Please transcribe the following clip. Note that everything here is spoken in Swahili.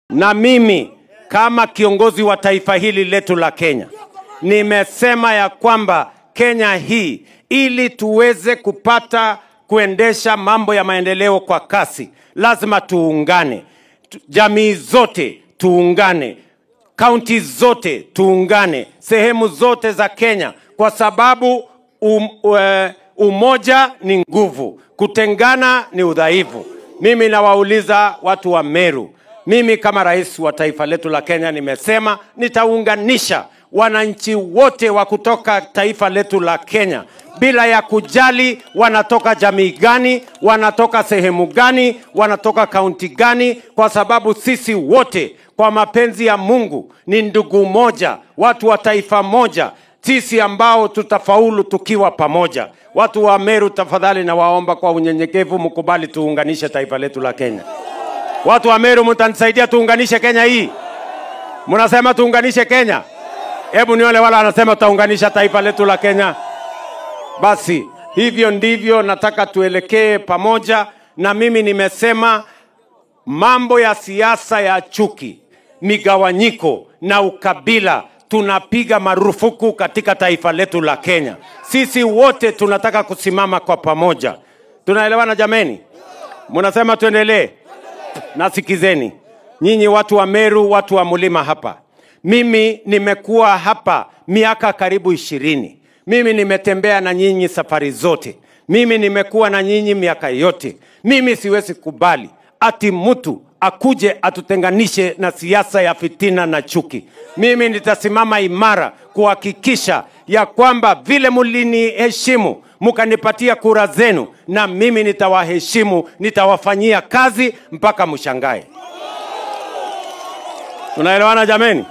Na mimi kama kiongozi wa taifa hili letu la Kenya, nimesema ya kwamba Kenya hii, ili tuweze kupata kuendesha mambo ya maendeleo kwa kasi, lazima tuungane. Jamii zote tuungane, kaunti zote tuungane, sehemu zote za Kenya, kwa sababu umoja ni nguvu, kutengana ni udhaifu. Mimi nawauliza watu wa Meru, mimi kama rais wa taifa letu la Kenya nimesema nitaunganisha wananchi wote wa kutoka taifa letu la Kenya, bila ya kujali wanatoka jamii gani, wanatoka sehemu gani, wanatoka kaunti gani, kwa sababu sisi wote kwa mapenzi ya Mungu ni ndugu moja, watu wa taifa moja, sisi ambao tutafaulu tukiwa pamoja. Watu wa Meru, tafadhali na waomba kwa unyenyekevu mkubali tuunganishe taifa letu la Kenya. Watu wa Meru, mtanisaidia tuunganishe Kenya hii? Mnasema tuunganishe Kenya? Hebu nione wala anasema tutaunganisha taifa letu la Kenya. Basi hivyo ndivyo nataka tuelekee pamoja. Na mimi nimesema mambo ya siasa ya chuki, migawanyiko na ukabila tunapiga marufuku katika taifa letu la Kenya. Sisi wote tunataka kusimama kwa pamoja. Tunaelewana jameni? Mnasema tuendelee? Nasikizeni. Nyinyi watu wa Meru, watu wa Mlima hapa. Mimi nimekuwa hapa miaka karibu 20. Mimi nimetembea na nyinyi safari zote. Mimi nimekuwa na nyinyi miaka yote. Mimi siwezi kubali ati mtu akuje atutenganishe na siasa ya fitina na chuki. Mimi nitasimama imara kuhakikisha ya kwamba vile mliniheshimu, mkanipatia kura zenu, na mimi nitawaheshimu, nitawafanyia kazi mpaka mshangae. Tunaelewana jameni?